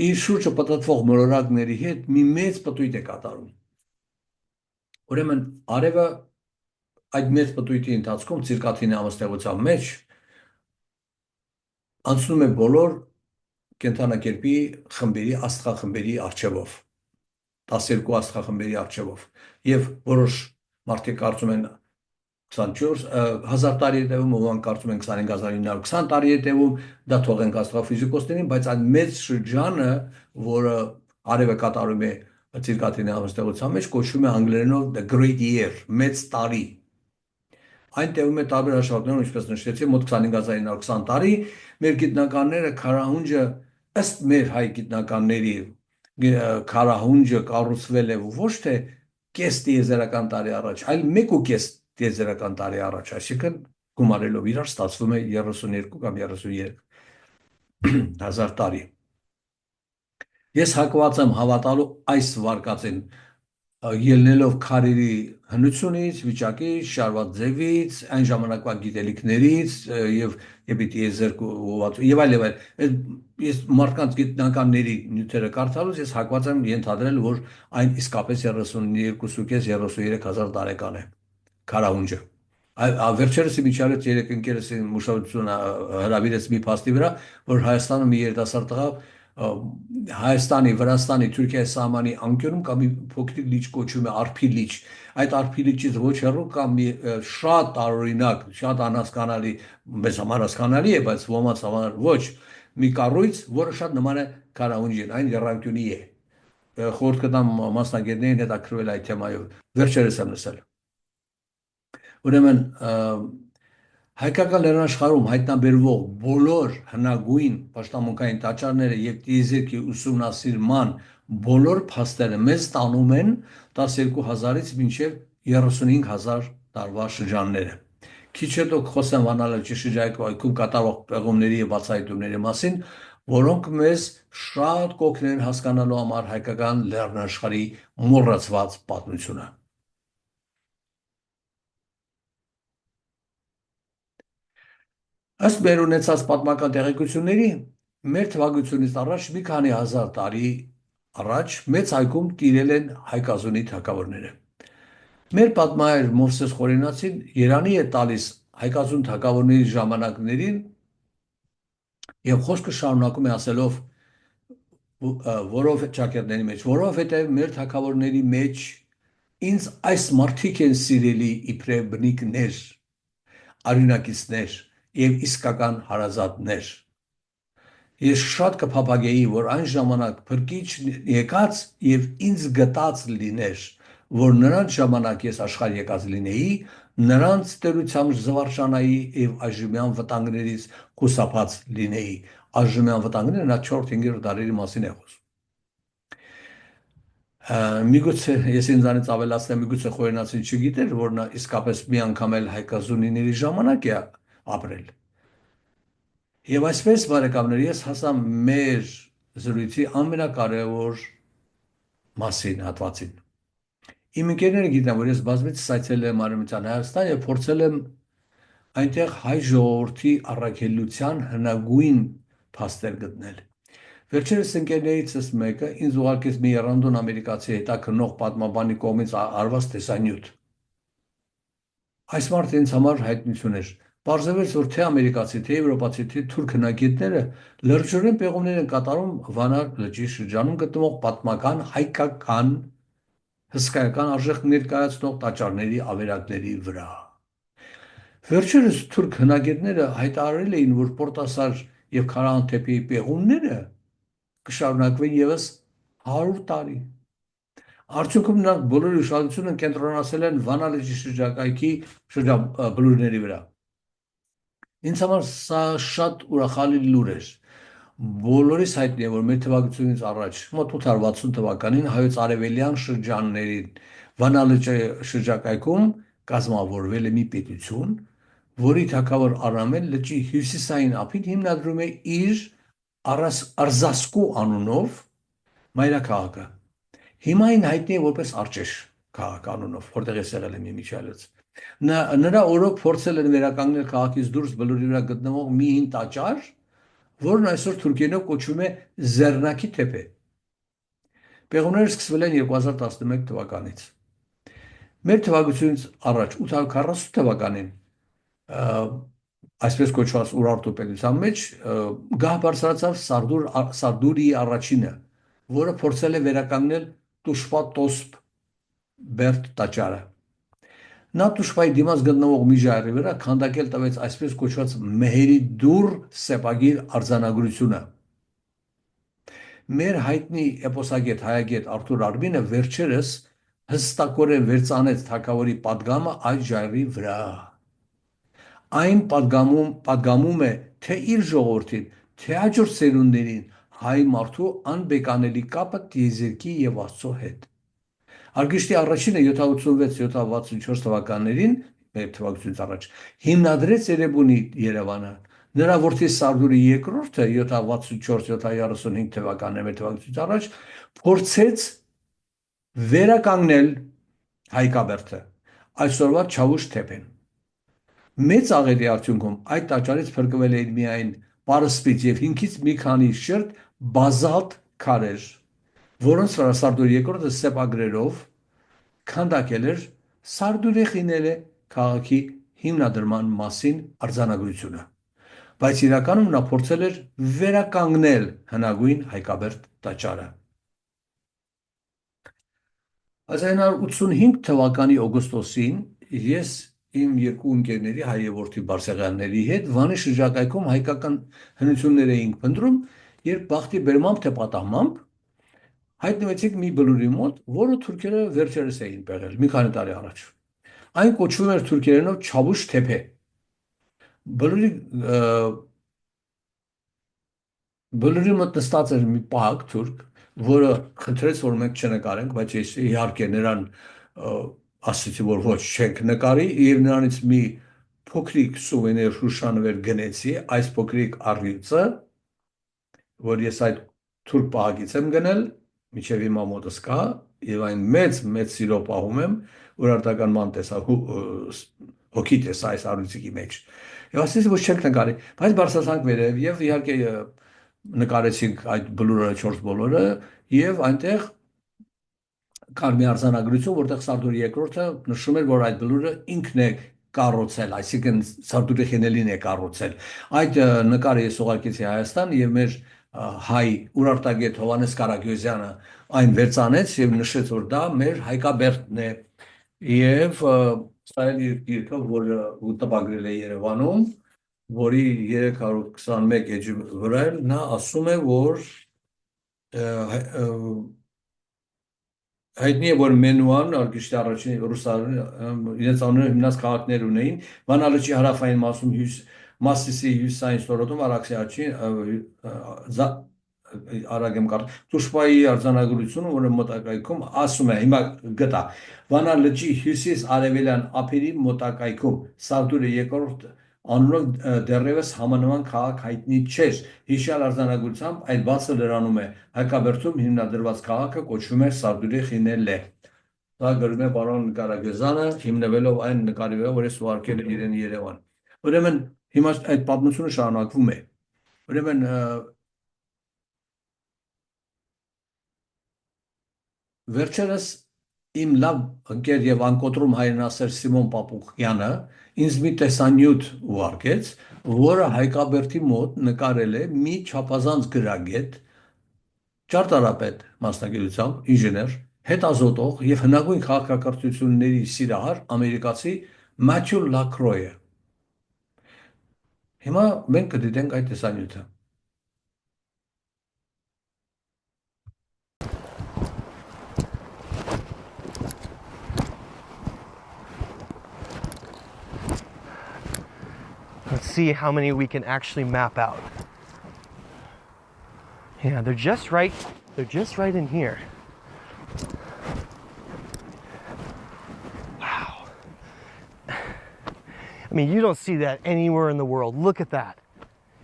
իր շուրջը պտտվող մոլորակների հետ մի մեծ պտույտ է կատարում։ Ուրեմն արևը այդ մեծ պտույտի ընթացքում ցիրկադիանի ամստեղության մեջ անցնում է բոլոր կենդանակերպի խմբերի, աստղախմբերի առջևով, 12 աստղախմբերի առջևով, եւ որոշ մարդիկ կարծում են 24.000 տարի է տևում, ովքեր կարծում են 25.920 տարի է տևում, դա թողենք աստղաֆիզիկոսներին, բայց այդ մեծ շրջանը, որը արևը կատարում է ցիրկադիանի ամստեղության մեջ, կոչվում է անգլերենով the great year, մեծ տարի։ Այն տևում է տարբեր հաշվարկներով, ինչպես նշեցի, մոտ 25.920 տարի։ Մեր գիտնականները Քարահունջը, ըստ մեր հայ գիտնականների, Քարահունջը կառուցվել է ոչ թե կես տիեզերական տարի առաջ, այլ 1.5 տիեզերական տարի առաջ, այսինքն գումարելով իրար ստացվում է 32 կամ 33.000 տարի։ Ես հակված եմ հավատալու այս վարկածին, ելնելով քարերի հնությունից, վիճակից, շարված ձևից, այն ժամանակվա գիտելիքներից եւ տիեզերք եւ այլ եւ այլ։ Ես մարդկանց գիտնականների նյութերը կարդալուց ես հակված եմ ենթադրել, որ այն իսկապես 32.5-33.000 տարեկան է Քարահունջը։ Վերջերս միջարից երեք ընկերս մշակություն հրավիրեց մի փաստի վրա, որ Հայաստանը մի երիտասարդ տղա Հայաստանի, Վրաստանի, Թուրքիայի սահմանի անկյունում կա մի փոքրիկ լիճ կոչվում է Արփի լիճ։ Այդ Արփի լիճից ոչ հեռու կա մի շատ տարօրինակ, շատ անհասկանալի, մեզ համար հասկանալի է, բայց ոմանց համար ոչ, մի կառույց, որը շատ նման է Քարահունջին, այն եռանկյունի է։ Խորհուրդ կտամ մասնագետներին հետաքրքրվել այդ թեմայով։ Վերջերս եմ լսել։ Ուրեմն հայկական լեռնաշխարհում հայտնաբերվող բոլոր հնագույն պաշտամունքային տաճարները եւ տիեզերքի ուսումնասիրման բոլոր փաստերը մեզ տանում են 12.000-ից մինչև 35.000 տարվա շրջանները։ Քիչ հետո խոսեմ Վանալեչի շրջակայքում կատարվող պեղումների եւ բացահայտումների մասին, որոնք մեզ շատ կօգնեն հասկանալու համար հայկական լեռնաշխարհի մոռացված պատմությունը։ Ըստ մեր ունեցած պատմական տեղեկությունների, մեր թվակությունից առաջ մի քանի հազար տարի առաջ մեծ հայկում տիրել են հայկազունի թագավորները։ Մեր պատմահայր Մովսես Խորենացին Երանի է տալիս հայկազուն թագավորների ժամանակներին եւ խոսքը շարունակում է ասելով, որով ճակերտների մեջ, որովհետեւ մեր թագավորների մեջ ինձ այս մարդիկ են սիրելի իբրև բնիկներ, արյունակիցներ եւ իսկական հարազատներ։ Ես շատ կփափագեի, որ այն ժամանակ փրկիչ եկած եւ ինձ գտած լիներ, որ նրանց ժամանակ ես աշխարհ եկած լինեի, նրանց տերությամբ զվարճանայի եւ այժմյան վտանգներից խուսափած լինեի։ Այժմյան վտանգները նա 4-5-րդ դարերի մասին է խոսում։ Միգուցե ես ինձանից ավելացնեմ, միգուցե Խորենացին չգիտեր, որ նա իսկապես մի անգամ էլ հայկազունիների ժամանակ է ապրել։ Եվ այսպես, բարեկամներ, ես հասա մեր զրույցի ամենակարևոր մասին, հատվածին։ Իմ ընկերները գիտեն, որ ես բազմիցս այցելել եմ Արևմտյան Հայաստան եւ փորձել եմ այնտեղ հայ ժողովրդի առաքելության հնագույն փաստեր գտնել։ Վերջերս ընկերներիցս մեկը ինձ ուղարկեց մի եռանդուն ամերիկացի հետաքննող պատմաբանի կողմից արված տեսանյութ։ Այս մարդը ինձ համար հայտնություն էր։ Պարզվեց, որ թե ամերիկացի, թե եվրոպացի, թե թուրք հնագետները լրջորեն պեղումներ են կատարում Վանար լճի շրջանում գտնվող պատմական հայկական հսկայական արժեք ներկայացնող տաճարների ավերակների վրա։ Վերջերս թուրք հնագետները հայտարարել էին, որ Պորտասար եւ Քարաանթեփի պեղումները կշարունակվեն եւս 100 տարի։ Արդյունքում նրանք բոլորի ուշադրությունը կենտրոնացել են Վանա լճի շրջակայքի բլուրների վրա։ Ինձ համար սա շատ ուրախալի լուր էր։ Բոլորիս հայտնի է, որ մեր թվակությունից առաջ, մոտ 860 թվականին հայոց արևելյան շրջաններին Վանա լճի շրջակայքում կազմավորվել է մի պետություն, որի թագավոր Արամեն լճի հյուսիսային ափին հիմնադրում է իր Արզասկու անունով մայրաքաղաքը։ Հիմա այն հայտնի է որպես Արջեշ քաղաք անունով, որտեղ ես եղել եմ իմիջիալից։ Նրա օրոք փորձել են վերականգնել քաղաքից դուրս բլուրի վրա գտնվող մի հին տաճար, որն այսօր թուրքերենով կոչվում է Զեռնակի թեփե։ Պեղումները սկսվել են 2011 թվականից։ Մեր թվակությունից առաջ 840 թվականին այսպես կոչված Ուրարտու պետության մեջ գահ բարձրացավ Սարդուրիի առաջինը, որը փորձել է վերականգնել Տուշպա-Տոսպ Բերդ տաճարը։ Նա Տուշպայի դիմաց գտնվող մի ժայռի վրա քանդակել տվեց այսպես կոչված Մեհերի դուռ սեպագիր արձանագրությունը։ Մեր հայտնի էպոսագետ հայագետ Արթուր Արմինը վերջերս հստակորեն վերծանեց թագավորի պատգամը այդ ժայռի վրա։ Այն պատգամում է թե իր ժողովրդին, թե հաջորդ սերունդերին հայ մարդու անբեկանելի կապը տիեզերքի եւ Աստծո հետ։ Արգիշտի առաջինը 786-764 թվականներին, մեր թվակությունից առաջ, հիմնադրեց Երևանի Երևանը։ Նրա որդի Սարդուրի երկրորդը 764-735 թվականներ մեր թվակությունից առաջ փորձեց վերականգնել Հայկաբերդը, այսօրվա Չավուշ թեփեն։ Մեծ աղետի արդյունքում այդ տաճարից փրկվել էին միայն պարսպից եւ հինքից մի քանի շերտ բազալտ քարեր, որոնց վրա Սարդուր II սեպագրերով քանդակել էր Սարդուրեխիները քաղաքի հիմնադրման մասին արձանագրությունը, բայց իրականում նա փորձել էր վերականգնել հնագույն Հայկաբերդ տաճարը։ 1985 թվականի օգոստոսին ես իմ երկու ընկերների հայ եւ որդի Բարսեղյանների հետ Վանի շրջակայքում հայկական հնություններ էինք փնտրում, երբ բախտի բերմամբ թե պատահմամբ հայտնվեցինք մի բլուրի մոտ, որը թուրքերը վերջերս էին պեղել, մի քանի տարի առաջ։ Այն կոչվում էր թուրքերենով Չավուշ թեփե։ Բլուրի մոտ նստած էր մի պահակ թուրք, որը խնդրեց, որ մենք չնկարենք, բայց ես իհարկե նրան ասացի, որ ոչ չենք նկարի, եւ նրանից մի փոքրիկ սուվենիր հուշանվեր գնեցի, այս փոքրիկ առյուծը, որ ես այդ թուրք պահակից եմ գնել, միջև հիմա մոտս կա, եւ այն մեծ սիրո պահում եմ, ուրարտական ման տեսակ հոգի տեսա այս առույցի մեջ։ Եվ ասեցի, որ չեք նկարի, բայց բարձրացանք վերև եւ իհարկե նկարեցինք այդ բլուրը 4 բոլորը եւ այնտեղ կար մի արձանագրություն, որտեղ Սարտորի երկրորդը նշում էր, որ այդ բլուրը ինքն է կառուցել, այսինքն Սարտորի Խինելին է կառուցել։ Այդ նկարը ես ուղարկեցի Հայաստան եւ մեր հայ Ուրարտագետ Հովանես Կարագյոզյանը այն վերցանեց եւ նշեց, որ դա մեր Հայկաբերդն է եւ սա էլ իր գիրքը, որը տպագրել է Երևանում, որի 321 էջի վրա նա ասում է, որ հայտնի է, որ Մենուան արգիշտի առաջին ռուսարեն իրենց անունը հիմնած քաղաքներ ունեին, Վանալճի հարավային մասում Մասիսի հյուսիսային ստորոտում Արաքսի աճին արագեմ կար Տուշպայի արձանագրությունը, որը մոտակայքում ասում է, հիմա գտա Վանալճի հյուսիս արևելյան ափերի մոտակայքում Սարտուրը երկրորդ անունով դեռևս համանման քաղաք հայտնի չէր։ Հիշյալ արձանագրությամբ այդ բացը լրանում է Հայկաբերդում հիմնադրված քաղաքը կոչվում է Սարտուրի Խինելլե։ Դա գրում է պարոն Կարագեզյանը, հիմնվելով այն նկարի վրա, որ ես ուղարկել եմ իրեն Երևան։ Ուրեմն հիմա այդ պատմությունը շարունակվում է։ Ուրեմն վերջերս իմ լավ ընկեր եւ անկոտրում հայրենասեր Սիմոն Պապուկյանը ինձ մի տեսանյութ ուղարկեց, որը Հայկաբերդի մոտ նկարել է մի չափազանց գրագետ, ճարտարապետ մասնագիտությամբ, ինժեներ, հետազոտող եւ հնագույն քաղաքակրթությունների սիրահար ամերիկացի Մաթյու Լակրոյը։ Հիմա մենք կդիտենք այդ տեսանյութը։ Let's see how many we can actually map out. Yeah, they're just right in here. Wow. I mean, you don't see that anywhere in the world. Look at that.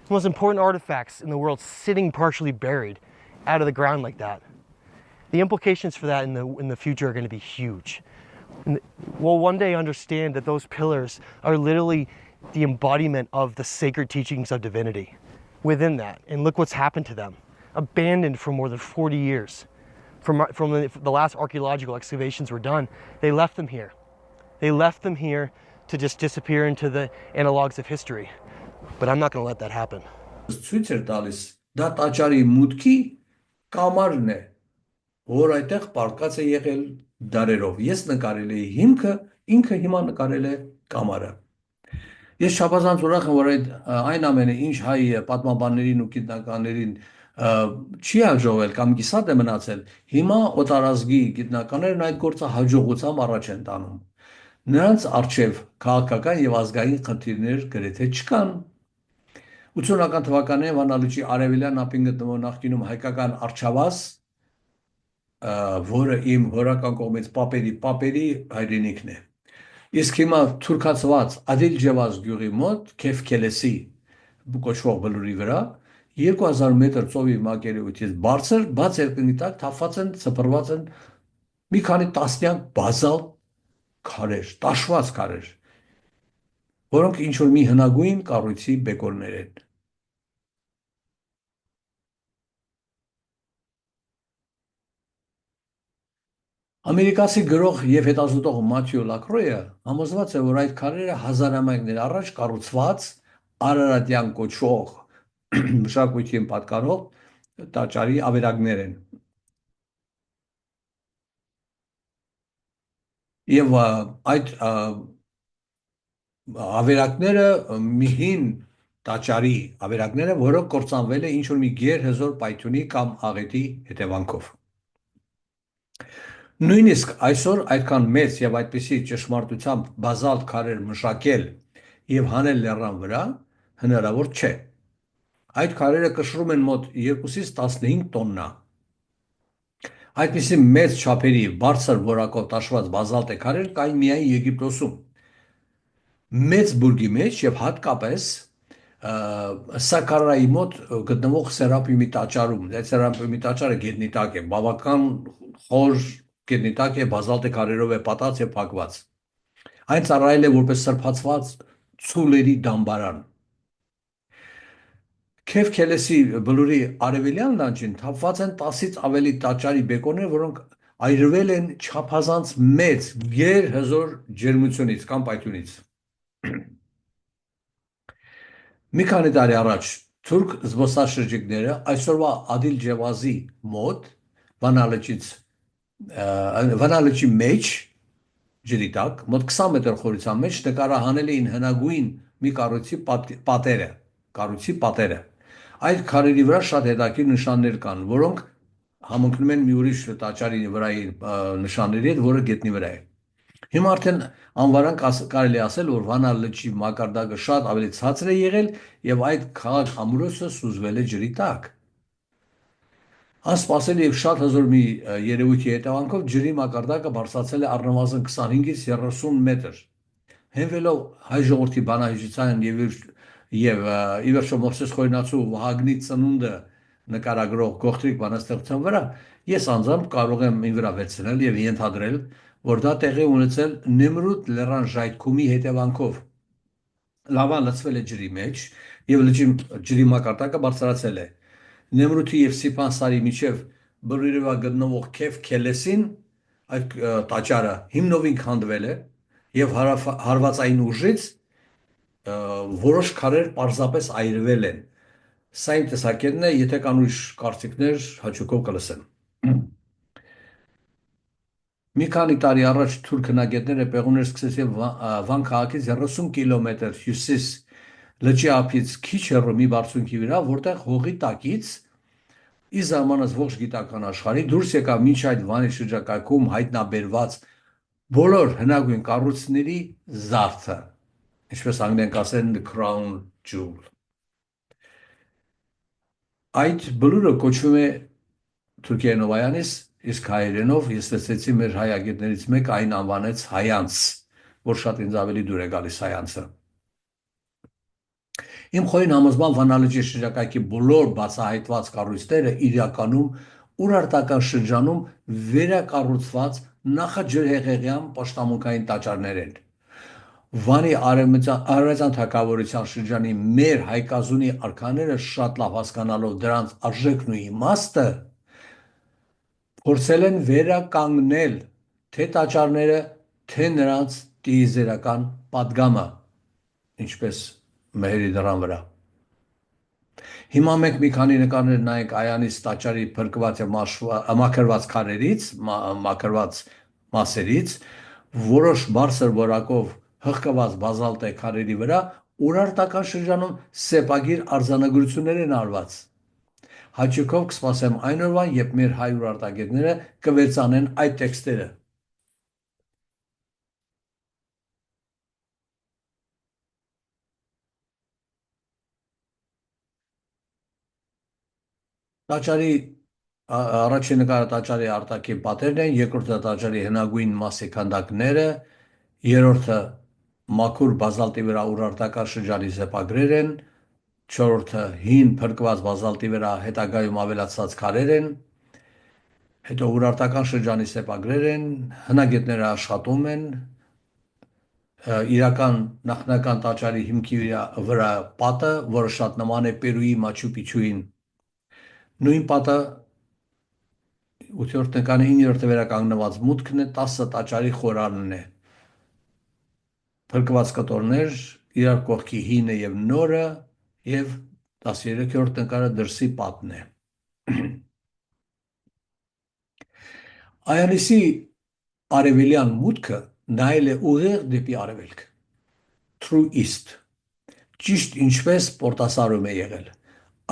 The most important artifacts in the world sitting partially buried out of the ground like that. The implications for that in the future are going to be huge. And we'll one day understand that those pillars are literally the embodiment of the sacred teachings of divinity within that. And look what's happened to them. Abandoned for more than 40 years. From the last archaeological excavations were done, they left them here. They left them here to just disappear into the analogs of history. But I'm not going to let that happen. Ցույց էր տալիս դա տաճարի մուտքի կամարն է, որ այդտեղ պարկած է եղել դարերով։ Ես նկարել էի հիմքը, ինքը հիմա նկարել է կամարը։ Ես չափազանց ուրախ եմ, որ այն ամենը, ինչ հայ պատմաբաններին ու գիտնականներին չի հաջողվել կամ կիսատ է մնացել, հիմա օտարազգի գիտնականներն այդ գործը հաջողությամբ առաջ են տանում։ Նրանց առջև քաղաքական եւ ազգային խնդիրներ գրեթե չկան։ 80-ական թվականներին Վանալուճի արևելյան ափին գտնվող նախկինում հայկական արչավազ, որը իմ հորական կողմից պապերի հայրենիքն է։ Իսկ հիմա թուրքացված Ադիլջևազ գյուղի մոտ Քեֆքելեսի կոչվող բլուրի վրա 2000 մետր ծովի մակերևույթից բարձր բաց երկնքի տակ թափված են, սփռված են մի քանի տասնյակ բազալտ քարեր, տաշված քարեր, որոնք ինչ որ մի հնագույն կառույցի բեկորներ են։ Ամերիկացի գրող եւ հետազոտող Մաթյու Լակրոյը համոզված է, որ այդ քարերը հազարամյակներ առաջ կառուցված Արարատյան կոչվող մշակույթին պատկանող տաճարի ավերակներ են։ Եվ այդ ավերակները մի հին տաճարի ավերակները, որոնք կործանվել է ինչ որ մի գերհզոր պայթյունի կամ աղետի հետևանքով։ Նույնիսկ այսօր այդքան մեծ եւ այդպիսի ճշմարտությամբ բազալտ քարեր մշակել եւ հանել լեռան վրա հնարավոր չէ։ Այդ քարերը կշռում են մոտ 2-ից 15 տոննա։ Այդպիսի մեծ չափերի բարձր որակով տաշված բազալտե քարեր կային միայն Եգիպտոսում։ Մեծ բուրգի մեջ եւ հատկապես Սակարայի մոտ գտնվող Սերապիմի տաճարում, այդ Սերապիմի տաճարը գետնի տակ է, բավական խոր գետնի տակ է, բազալտե քարերով է պատած եւ փակված։ Այն ծառայել է որպես սրբացված ցուլերի դամբարան։ Քեֆքելեսի բլուրի արևելյան լանջին թափված են 10-ից ավելի տաճարի բեկորներ, որոնք այրվել են չափազանց մեծ գերհզոր ջերմությունից կամ պայթյունից։ Մի քանի տարի առաջ թուրք զբոսաշրջիկները այսօրվա Ադիլ Ջևազի մոտ վանալճի մեջ ջրի տակ մոտ 20 մետր խորության մեջ նկարահանել էին հնագույն մի կառույցի պատերը։ Այդ քարերի վրա շատ հետաքրքիր նշաններ կան, որոնք համընկնում են մի ուրիշ տաճարի վրայի նշանների հետ, որը գետնի վրա է։ Հիմա արդեն անվարան կարելի ասել, որ Վանա լճի մակարդակը շատ ավելի ցածր է եղել եւ այդ քաղաք ամրոցը սուզվել է ջրի տակ։ Անսպասելի եւ շատ հզոր մի երևույթի հետևանքով ջրի մակարդակը բարձրացել է առնվազն 25-ից 30 մետր։ Հենվելով հայ ժողովրդի բանահյուսության եւ ի վերջո Մովսես Խորենացու Վահագնի ծնունդը նկարագրող գողտրիկ բանաստեղծության վրա, ես անձամբ կարող եմ ինձ վրա վերցնել եւ ենթադրել, որ դա տեղի ունեցել Նեմրութ լեռան ժայթքումի հետևանքով։ Լավան լցվել է ջրի մեջ եւ ջրի մակարդակը բարձրացել է։ Նեմրութի եւ Սիփան-Սարի միջև բլուրի գտնվող Քեֆքելեսին այդ տաճարը հիմնովին քանդվել է եւ հարվածային ուժից որոշ քարեր պարզապես այրվել են։ Սա իմ տեսակետն է, եթե կան ուրիշ կարծիքներ, հաճույքով կլսեմ։ Մի քանի տարի առաջ թուրք հնագետները պեղումներ սկսեցին Վան քաղաքից 30 կիլոմետր հյուսիս լճի ափից քիչ հեռու մի բարձունքի վրա, որտեղ հողի տակից ի զարմանս ողջ գիտական աշխարհի դուրս եկավ մինչ այդ Վանի շրջակայքում հայտնաբերված բոլոր հնագույն կառույցների զարդը, ինչպես անգլերեն կասեն the crown jewel։ Այդ բլուրը կոչվում է Թուրքիայեն Նովայանիս, իսկ հայերենով ես տեսեցի մեր հայագետներից մեկը այն անվանեց հայանց, որ շատ ինձ ավելի դուր է գալիս հայանցը։ Իմ խորին համոզման Վանալճի շրջակայքի բոլոր բացահայտված կառույցները իրականում Ուրարտական շրջանում վերակառուցված նախաջրհեղեղյան պաշտամունքային տաճարներ են։ Վանի արևմտյան թագավորության շրջանի մեր հայկազունի արքաները շատ լավ հասկանալով դրանց արժեքն ու իմաստը, փորձել են վերականգնել թե տաճարները, թե նրանց տիեզերական պատգամը, ինչպես Մեհերի դռան վրա։ Հիմա մենք մի քանի նկարներ նայենք Այանից տաճարի փրկված եւ մաքրված քարերից, մաքրված մասերից, որոշ բարձր որակով հղկված բազալտե քարերի վրա Ուրարտական շրջանում սեպագիր արձանագրություններ են արված։ Հաճույքով կսպասեմ այն օրվան, երբ մեր հայ ուրարտագետները կվերցանեն այդ տեքստերը։ Տաճարի առաջին նկարը տաճարի արտաքին պատերն են, երկրորդը տաճարի հնագույն մասի քանդակները, երրորդը մաքուր բազալտի վրա Ուրարտական շրջանի սեպագրեր են, չորրորդը հին փրկված բազալտի վրա հետագայում ավելացած քարեր են, հետո Ուրարտական շրջանի սեպագրեր են, հնագետները աշխատում են, իրական նախնական տաճարի հիմքի վրա պատը, որը շատ նման է Պերուի Մաչու Պիչուին։ Նույն պատը 8-րդ նկարի 9-րդը վերականգնված մուտքն է, 10 տաճարի խորանն է։ Փրկված կտորներ, իրար կողքի հինը եւ նորը եւ 13-րդ նկարը դրսի պատն է։ Այանիսի արևելյան մուտքը նայել է ուղիղ դեպի արևելք, True East, ճիշտ ինչպես Պորտասարում է եղել։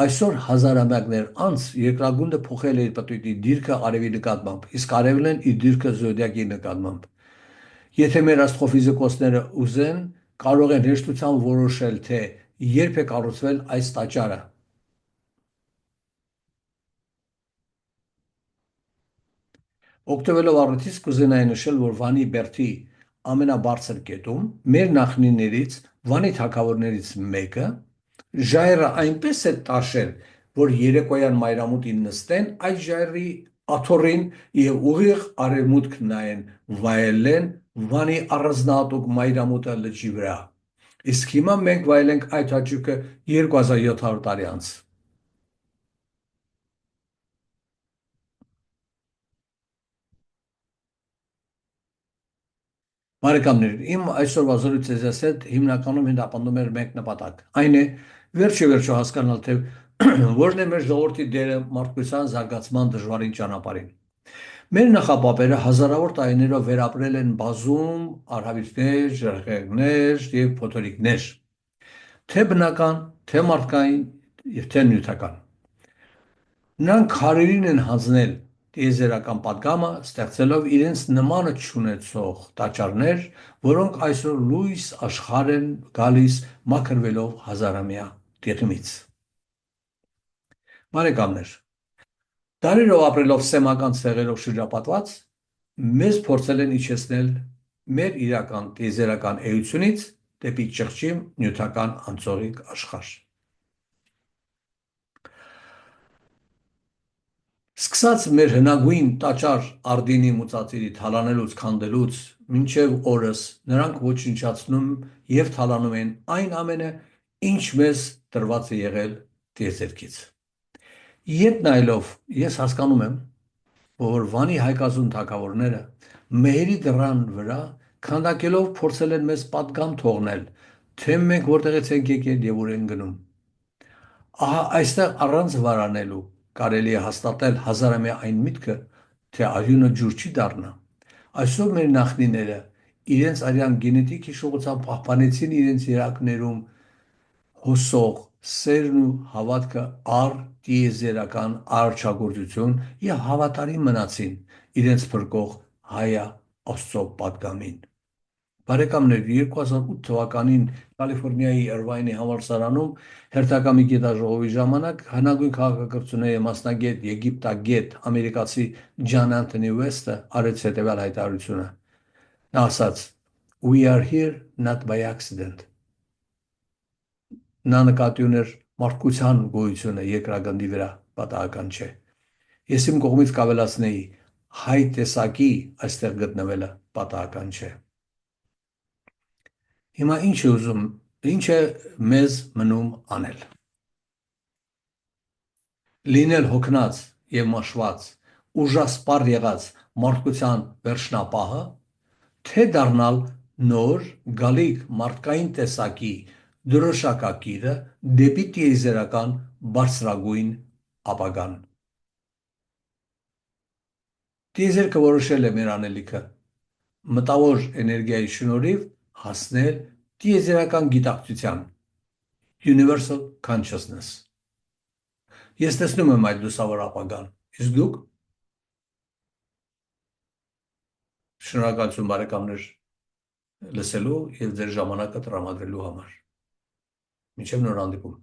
Այսօր հազարամյակներ անց երկրագունդը փոխել է իր պտույտի դիրքը արևի նկատմամբ, իսկ արևն էլ իր դիրքը զոդիակի նկատմամբ։ Եթե մեր աստղոֆիզիկոսները ուզեն, կարող են հեշտությամբ որոշել, թե երբ է կառուցվել այս տաճարը։ Օգտվելով առիթից կուզենայի նշել, որ Վանի բերդի ամենաբարձր կետում մեր նախնիներից, Վանի թագավորներից մեկը ժայռը այնպես է տաշել, որ երեկոյան մայրամուտին նստեն, այդ ժայռի աթոռին եւ ուղիղ արևմուտք նայեն վայելեն Վանի առանձնահատուկ մայրամուտը լճի վրա։ Իսկ հիմա մենք վայելենք այդ հաճույքը 2700 տարի անց։ Բարեկամներ, իմ այսօրվա զրույցը ձեզ հետ հիմնականում հետապնդում էր մեկ նպատակ։ Այն է վերջը հասկանալ, թե որն է մեր ժողովրդի դերը մարդկության զարգացման դժվարին ճանապարհին։ Մեր նախապապերը հազարավոր տարիներով վերապրել են բազում արհավիրքներ, ժրխեղներ եւ փոթորիկներ, թե բնական, թե մարդկային եւ թե նյութական։ Նրանք քարերին են հանձնել տիեզերական պատգամը, ստեղծելով իրենց նմանը չունեցող տաճարներ, որոնք այսօր լույս աշխարհ են գալիս մաքրվելով հազարամյա դեղիմից։ Բարեկամներ, դարերով ապրելով սեմական ցեղերով շրջապատված, մեզ փորձել են իջեցնել մեր իրական տիեզերական էությունից դեպի ճղճիմ նյութական անցողիկ աշխարհ։ Սկսած մեր հնագույն տաճար Արդինի մուծածիրի թալանելուց քանդելուց մինչև օրս նրանք ոչնչացնում եւ թալանում են այն ամենը, ինչ մեզ տրված է եղել տիեզերքից։ Ետ նայելով ես հասկանում եմ, որ Վանի հայկազուն թագավորները մեհերի դռան վրա քանդակելով փորձել են մեզ պատգամ թողնել, թե մենք որտեղից ենք եկել եւ ուր ենք գնում։ Ահա այստեղ առանց վարանելու կարելի է հաստատել հազարամյա այն միտքը, թե արյունը ջուր չի դառնա։ Այսօր մեր նախնիները իրենց արյան գենետիկ հիշողությամբ պահպանեցին իրենց երակներում հոսող սերն ու հավատքը առ տիեզերական արարչագործություն եւ հավատարիմ մնացին իրենց փրկող հայա Աստծո պատգամին։ Բարեկամներ, 2008 թվականին Կալիֆոռնիայի Իրվայնի համալսարանում հերթակամի գիտաժողովի ժամանակ հնագույն քաղաքակրթությունների մասնագետ եգիպտագետ ամերիկացի Ջան Անթոնի Ուեսթը արեց հետևյալ հայտարարությունը։ Նա ասաց. We are here not by accident. Նա նկատի ուներ մարդկության գոյությունը երկրագնդի վրա պատահական չէ։ Ես իմ կողմից կավելացնեի հայ տեսակի այստեղ գտնվելը պատահական չէ։ Հիմա ինչ է մեզ մնում անել։ Լինել հոգնած եւ մաշված, ուժասպառ եղած մարդկության վերջնապահը, թե դառնալ նոր գալիք մարդկային տեսակի դրոշակակիրը դեպի տիեզերական բարձրագույն ապագան։ Տիեզերքը որոշել է մեր անելիքը մտավոր էներգիայի շնորհիվ հասնել տիեզերական գիտակցության universal consciousness։ Ես տեսնում եմ այդ լուսավոր ապագան, իսկ դուք։ Շնորհակալություն բարեկամներ լսելու եւ ձեր ժամանակը տրամադրելու համար։ Մինչև նոր հանդիպում։